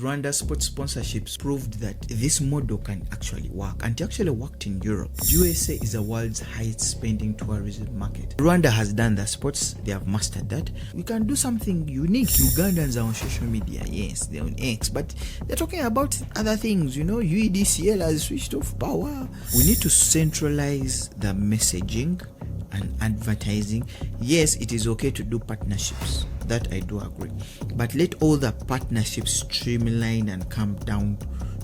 Rwanda sports sponsorships proved that this model can actually work, and it actually worked in Europe. USA is the world's highest spending tourism market. Rwanda has done the sports, they have mastered that. We can do something unique. Ugandans are on social media, yes, they're on X, but they're talking about other things, UEDCL has switched off power. We need to centralize the messaging and advertising. Yes, it is okay to do partnerships, that I do agree, but let all the partnerships streamline and come down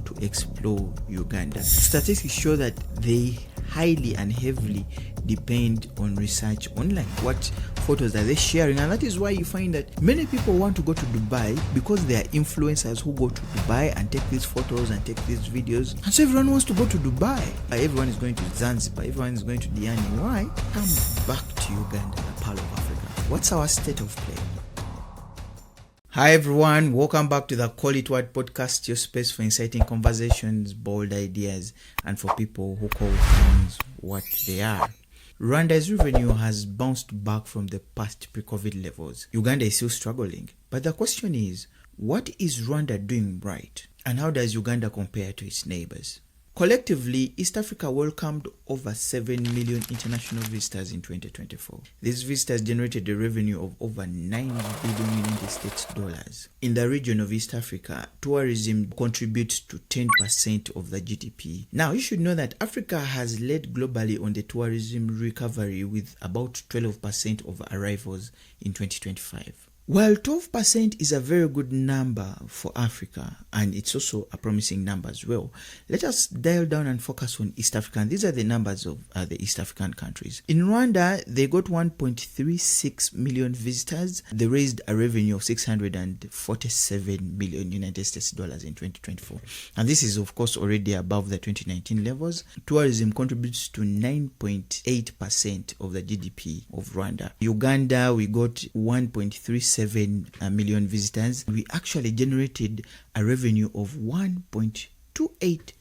to explore Uganda. Statistics show that they highly and heavily depend on research online. What photos are they sharing? And that is why you find that many people want to go to Dubai because there are influencers who go to Dubai and take these photos and take these videos, and so everyone wants to go to Dubai. Everyone is going to Zanzibar, everyone is going to Diani. Why? Come back to Uganda, the pearl of Africa. What's our state of play? Hi everyone, welcome back to the Call It What podcast, your space for inciting conversations, bold ideas, and for people who call things what they are. Rwanda's revenue has bounced back from the past pre-COVID levels. Uganda is still struggling. But the question is, what is Rwanda doing right? And how does Uganda compare to its neighbors? Collectively, East Africa welcomed over 7 million international visitors in 2024. These visitors generated a revenue of over $9 billion United States dollars. In the region of East Africa, tourism contributes to 10% of the GDP. Now, you should know that Africa has led globally on the tourism recovery with about 12% of arrivals in 2025. While 12% is a very good number for Africa, and it's also a promising number as well, let us dial down and focus on East Africa. And these are the numbers of the East African countries. In Rwanda, they got 1.36 million visitors. They raised a revenue of 647 million United States dollars in 2024. And this is, of course, already above the 2019 levels. Tourism contributes to 9.8% of the GDP of Rwanda. Uganda, we got 1.37 million visitors. We actually generated a revenue of 1.28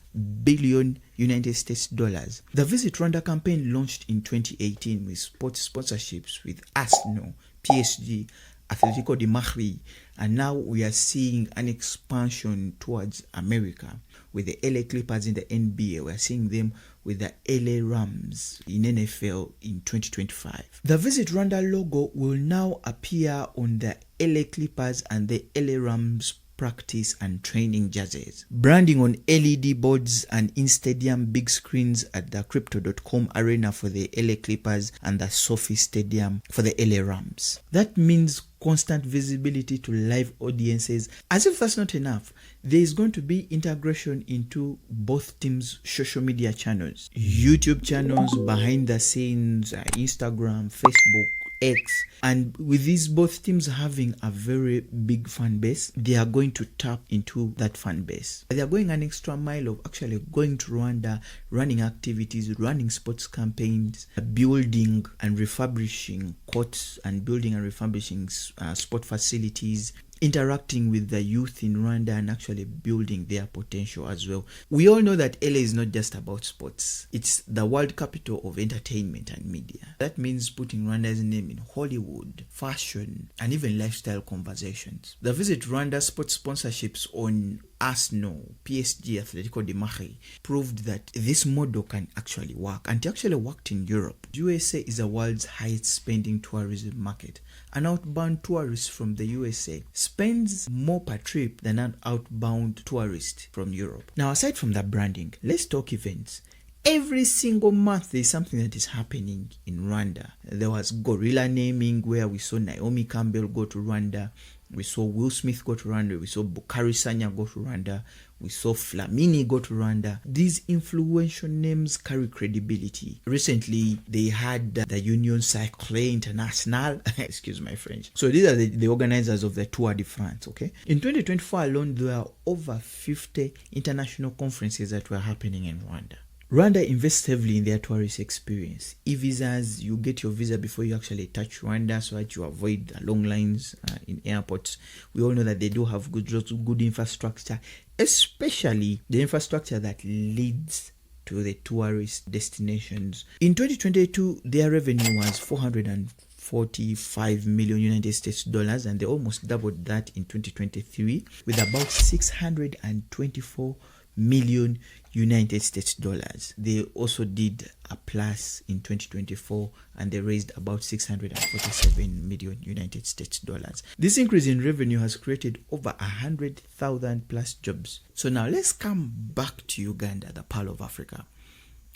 billion United States dollars. The Visit Rwanda campaign launched in 2018 with sports sponsorships with Arsenal, PSG, Atletico de Madrid, and now we are seeing an expansion towards America with the LA Clippers in the NBA. We are seeing them with the LA Rams in NFL in 2025. The Visit Rwanda logo will now appear on the LA Clippers and the LA Rams practice and training jerseys. Branding on LED boards and in-stadium big screens at the Crypto.com arena for the LA Clippers and the Sophie Stadium for the LA Rams. That means constant visibility to live audiences. As if that's not enough, there is going to be integration into both teams' social media channels, YouTube channels, behind the scenes, Instagram, Facebook, X, and with these both teams having a very big fan base, they are going to tap into that fan base. They are going an extra mile of actually going to Rwanda, running activities, running sports campaigns, building and refurbishing courts, and building and refurbishing sport facilities, interacting with the youth in Rwanda and actually building their potential as well. We all know that LA is not just about sports. It's the world capital of entertainment and media. That means putting Rwanda's name in Hollywood, fashion, and even lifestyle conversations. The Visit Rwanda sports sponsorships on Arsenal, PSG, Atletico de Madrid proved that this model can actually work, and it actually worked in Europe. USA is the world's highest spending tourism market. An outbound tourist from the USA spends more per trip than an outbound tourist from Europe. Now, aside from that branding, let's talk events. Every single month there's something that is happening in Rwanda. There was gorilla naming where we saw Naomi Campbell go to Rwanda. We saw Will Smith go to Rwanda. We saw Bukari Sanya go to Rwanda. We saw Flamini go to Rwanda. These influential names carry credibility. Recently, they had the Union Sacrée Internationale. Excuse my French. So these are the organizers of the Tour de France, okay? In 2024 alone, there are over 50 international conferences that were happening in Rwanda. Rwanda invests heavily in their tourist experience. E-visas, you get your visa before you actually touch Rwanda so that you avoid the long lines in airports. We all know that they do have good infrastructure, especially the infrastructure that leads to the tourist destinations. In 2022, their revenue was 450 45 million United States dollars, and they almost doubled that in 2023 with about 624 million United States dollars. They also did a plus in 2024 and they raised about 647 million United States dollars. This increase in revenue has created over 100,000 plus jobs. So now let's come back to Uganda, the Pearl of Africa.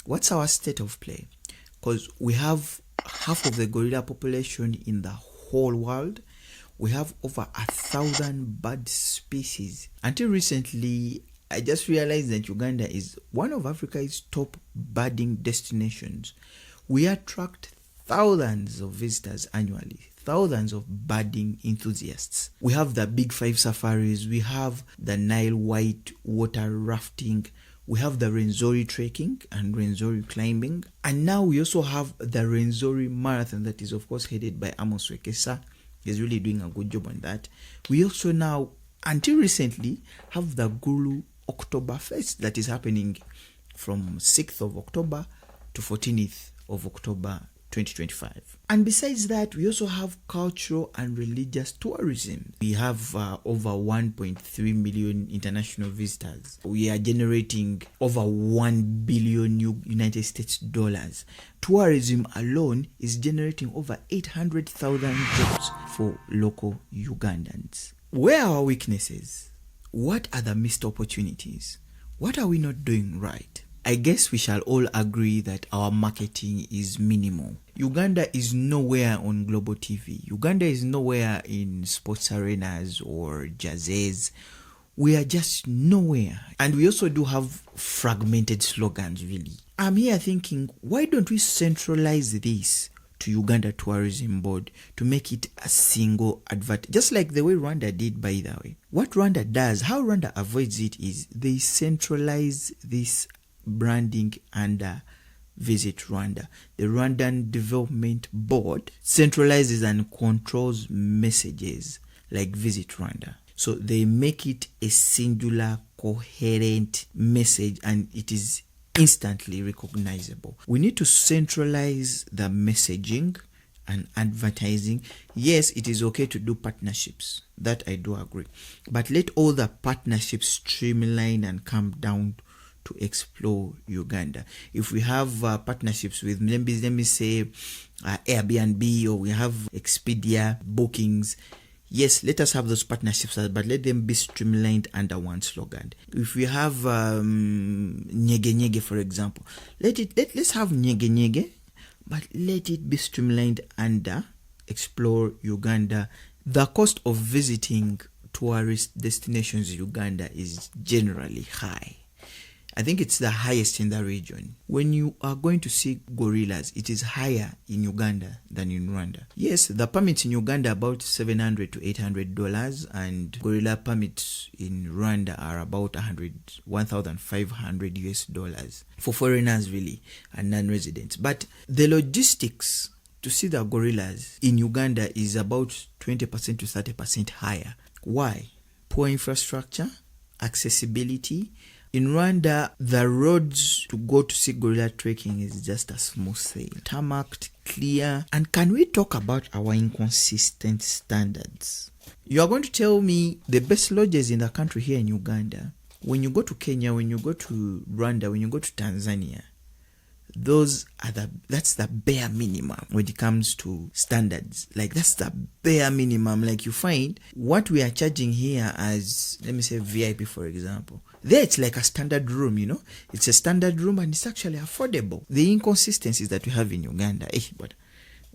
What's our state of play? Because we have half of the gorilla population in the whole world. We have over 1,000 bird species. Until recently, I just realized that Uganda is one of Africa's top birding destinations. We attract thousands of visitors annually, thousands of birding enthusiasts. We have the Big Five safaris, we have the Nile white water rafting, we have the Rwenzori trekking and Rwenzori climbing, and now we also have the Rwenzori marathon that is of course headed by Amos Wekesa. He's really doing a good job on that. We also now, until recently, have the Gulu Oktoberfest that is happening from 6th of October to 14th of October 2025. And besides that, we also have cultural and religious tourism. We have over 1.3 million international visitors. We are generating over 1 billion United States dollars. Tourism alone is generating over 800,000 jobs for local Ugandans. Where are our weaknesses? What are the missed opportunities? What are we not doing right? I guess we shall all agree that our marketing is minimal. Uganda is nowhere on global TV. Uganda is nowhere in sports arenas or jazzes. We are just nowhere. And we also do have fragmented slogans, really. I'm here thinking, why don't we centralize this to Uganda Tourism Board to make it a single advert, just like the way Rwanda did, by the way. What Rwanda does, how Rwanda avoids it is they centralize this branding under Visit Rwanda. The Rwandan Development Board centralizes and controls messages like Visit Rwanda. So they make it a singular, coherent message and it is instantly recognizable. We need to centralize the messaging and advertising. Yes, it is okay to do partnerships. That I do agree. But let all the partnerships streamline and come down to explore Uganda. If we have partnerships with, let me say, Airbnb, or we have Expedia bookings, yes, let us have those partnerships, but let them be streamlined under one slogan. If we have Nyege Nyege, for example, let's have Nyege Nyege, but let it be streamlined under Explore Uganda. The cost of visiting tourist destinations in Uganda is generally high. I think it's the highest in the region. When you are going to see gorillas, it is higher in Uganda than in Rwanda. Yes, the permits in Uganda are about $700 to $800, and gorilla permits in Rwanda are about $1,500 US for foreigners, really, and non-residents. But the logistics to see the gorillas in Uganda is about 20% to 30% higher. Why? Poor infrastructure, accessibility. In Rwanda, the roads to go to see gorilla trekking is just a smooth sail, tarmacked, clear. And can we talk about our inconsistent standards? You are going to tell me the best lodges in the country here in Uganda, when you go to Kenya, when you go to Rwanda, when you go to Tanzania, that's the bare minimum when it comes to standards. Like, that's the bare minimum. Like, you find what we are charging here as, let me say, VIP, for example. There it's like a standard room, It's a standard room and it's actually affordable. The inconsistencies that we have in Uganda, but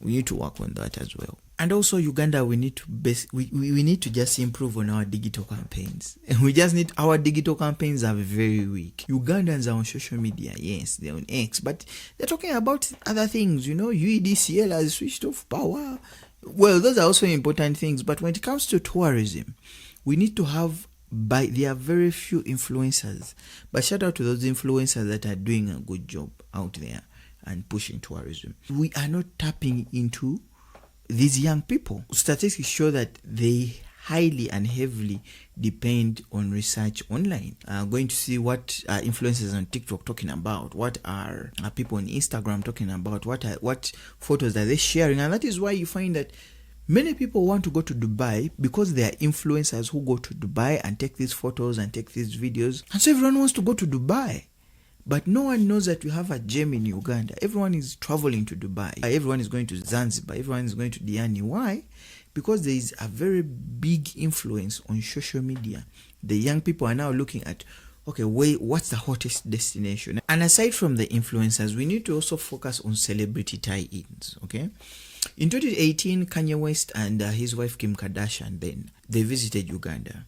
we need to work on that as well. And also Uganda, we need to just improve on our digital campaigns. And our digital campaigns are very weak. Ugandans are on social media, yes, they're on X, but they're talking about other things, UEDCL has switched off power. Well, those are also important things, but when it comes to tourism, we need to have, there are very few influencers, but shout out to those influencers that are doing a good job out there and pushing tourism. We are not tapping into these young people. Statistics show that they highly and heavily depend on research online. Going to see what influencers on TikTok talking about, what are people on Instagram talking about, what photos are they sharing, and that is why you find that many people want to go to Dubai because there are influencers who go to Dubai and take these photos and take these videos, and so everyone wants to go to Dubai. But no one knows that we have a gem in Uganda. Everyone is traveling to Dubai. Everyone is going to Zanzibar. Everyone is going to Diani. Why? Because there is a very big influence on social media. The young people are now looking at, okay, what's the hottest destination? And aside from the influencers, we need to also focus on celebrity tie-ins, okay? In 2018, Kanye West and his wife Kim Kardashian, they visited Uganda.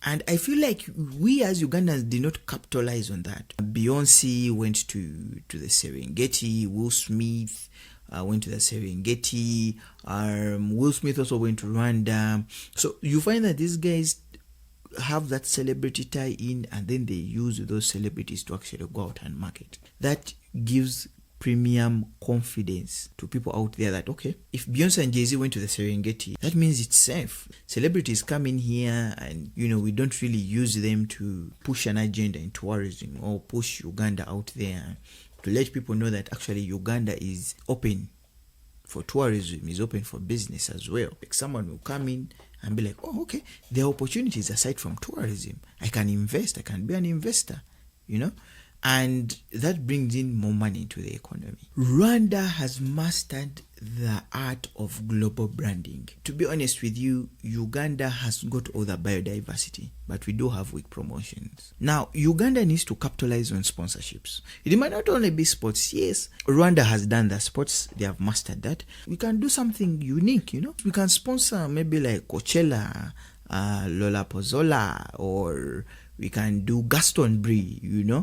And I feel like we as Ugandans did not capitalize on that. Beyonce went to the Serengeti. Will Smith went to the Serengeti. Will Smith also went to Rwanda. So you find that these guys have that celebrity tie-in, and then they use those celebrities to actually go out and market. That gives premium confidence to people out there that, okay, if Beyonce and Jay-Z went to the Serengeti, that means it's safe. Celebrities come in here and, we don't really use them to push an agenda in tourism or push Uganda out there to let people know that actually Uganda is open for tourism, is open for business as well. Like someone will come in and be like, oh, okay, there are opportunities aside from tourism. I can invest, I can be an investor, and that brings in more money into the economy. Rwanda has mastered the art of global branding. To be honest with you, Uganda has got all the biodiversity, but we do have weak promotions. Now, Uganda needs to capitalize on sponsorships. It might not only be sports. Yes, Rwanda has done the sports. They have mastered that. We can do something unique, We can sponsor maybe like Coachella, Lollapalooza, or we can do Glastonbury,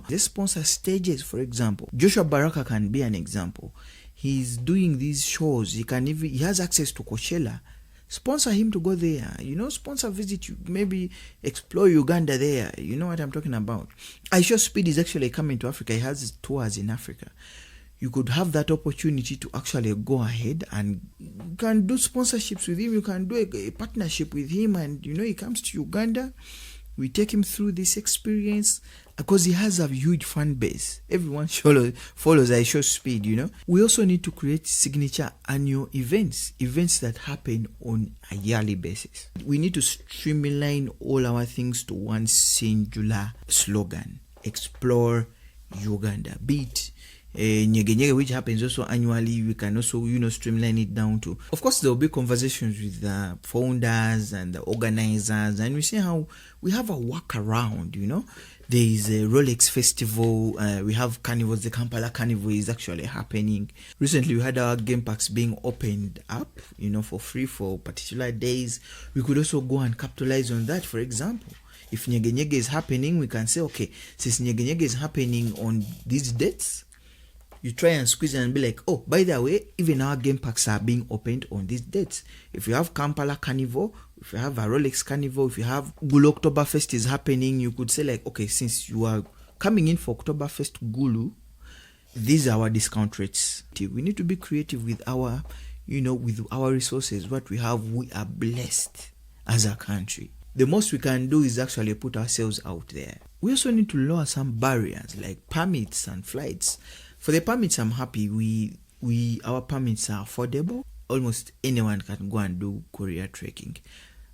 They sponsor stages, for example. Joshua Baraka can be an example. He's doing these shows. He has access to Coachella. Sponsor him to go there. Sponsor visit you. Maybe explore Uganda there. You know what I'm talking about. Aisha Speed is actually coming to Africa. He has tours in Africa. You could have that opportunity to actually go ahead and you can do sponsorships with him. You can do a partnership with him, and he comes to Uganda. We take him through this experience because he has a huge fan base. Everyone follows Aisha Speed, We also need to create signature annual events that happen on a yearly basis. We need to streamline all our things to one singular slogan: explore Uganda. Be it Nyege, which happens also annually. We can also, streamline it down to, of course, there will be conversations with the founders and the organizers, and we see how we have a workaround, There is a Rolex festival. We have carnivals. The Kampala Carnival is actually happening. Recently, we had our game parks being opened up, for free for particular days. We could also go and capitalize on that. For example, if Nyege is happening, we can say, okay, since Nyege is happening on these dates, you try and squeeze and be like, oh, by the way, even our game parks are being opened on these dates. If you have Kampala Carnival, if you have a Rolex Carnival, if you have Gulu Oktoberfest is happening, you could say like, okay, since you are coming in for Oktoberfest Gulu, these are our discount rates. We need to be creative with our, with our resources. What we have, we are blessed as a country. The most we can do is actually put ourselves out there. We also need to lower some barriers like permits and flights. For the permits, I'm happy. Our permits are affordable. Almost anyone can go and do courier trekking.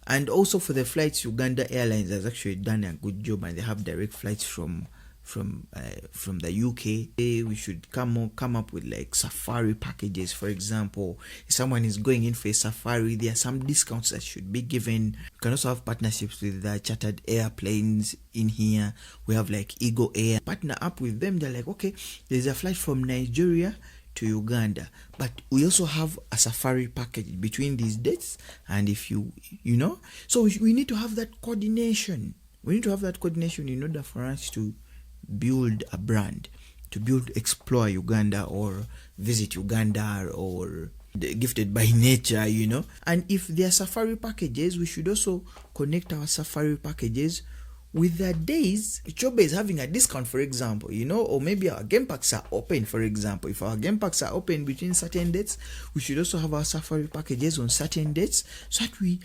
And also for the flights, Uganda Airlines has actually done a good job, and they have direct flights from the UK. We should come up with like safari packages. For example, if someone is going in for a safari, there are some discounts that should be given. We can also have partnerships with the chartered airplanes in here. We have like Eagle Air. Partner up with them. They're like, okay, there's a flight from Nigeria to Uganda, but we also have a safari package between these dates. And if so we need to have that coordination. We need to have that coordination in order for us to build a brand, to explore Uganda or visit Uganda or gifted by nature, And if there are safari packages, we should also connect our safari packages with the days Chobe is having a discount, for example, or maybe our game packs are open, for example. If our game packs are open between certain dates, we should also have our safari packages on certain dates, so that we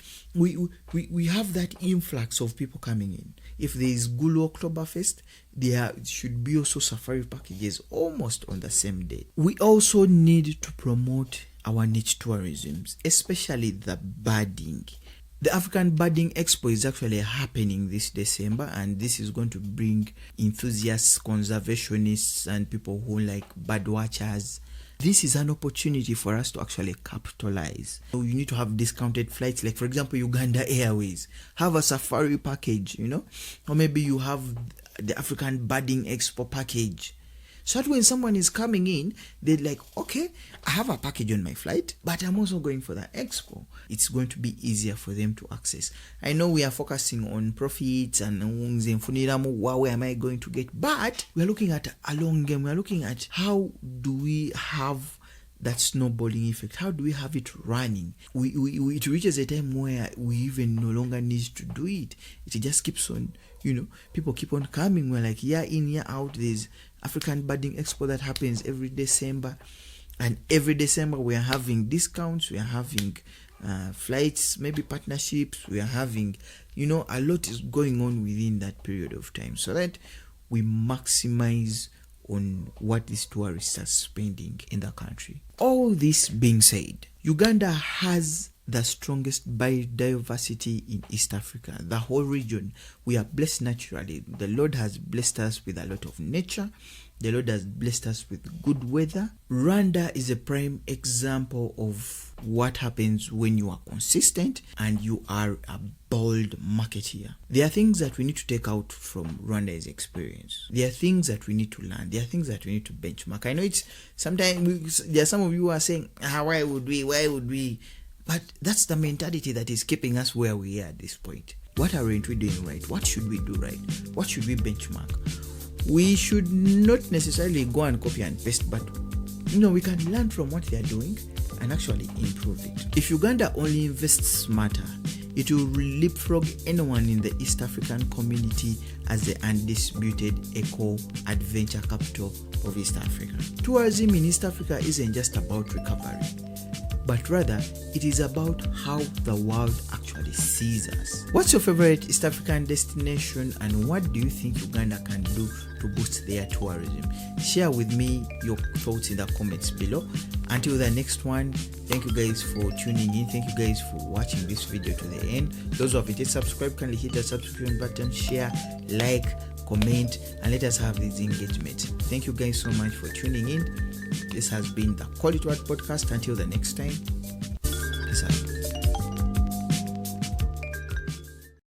have that influx of people coming in. If there is Gulu Oktoberfest, there should be also safari packages almost on the same day. We also need to promote our niche tourism, especially the birding. The African Birding Expo is actually happening this December, and this is going to bring enthusiasts, conservationists, and people who like bird watchers. This is an opportunity for us to actually capitalize. So you need to have discounted flights, like for example Uganda Airways. Have a safari package, or maybe you have the African Birding Expo package. So that when someone is coming in, they're like, okay, I have a package on my flight, but I'm also going for the expo. It's going to be easier for them to access. I know we are focusing on profits and where am I going to get, but we're looking at a long game. We're looking at how do we have that snowballing effect? How do we have it running? It reaches a time where we even no longer need to do it. It just keeps on, people keep on coming. We're like year in, year out. There's African Birding Expo that happens every December, and every December we are having discounts, we are having flights, maybe partnerships, we are having, a lot is going on within that period of time, so that we maximize on what these tourists are spending in the country. All this being said, Uganda has the strongest biodiversity in East Africa. The whole region, we are blessed naturally. The Lord has blessed us with a lot of nature. The Lord has blessed us with good weather. Rwanda is a prime example of what happens when you are consistent and you are a bold marketeer. There are things that we need to take out from Rwanda's experience. There are things that we need to learn. There are things that we need to benchmark. I know it's sometimes there are some of you who are saying, why would we? But that's the mentality that is keeping us where we are at this point. What aren't we doing right? What should we do right? What should we benchmark? We should not necessarily go and copy and paste, but we can learn from what they are doing and actually improve it. If Uganda only invests smarter, it will leapfrog anyone in the East African community as the undisputed eco-adventure capital of East Africa. Tourism in East Africa isn't just about recovery, but rather it is about how the world actually sees us. What's your favorite East African destination, and what do you think Uganda can do to boost their tourism? Share with me your thoughts in the comments below. Until the next one, thank you guys for tuning in. Thank you guys for watching this video to the end. Those who have yet subscribed, kindly hit the subscription button, share, like, comment, and let us have this engagement. Thank you guys so much for tuning in. This has been the Quality Word Podcast. Until the next time, peace out.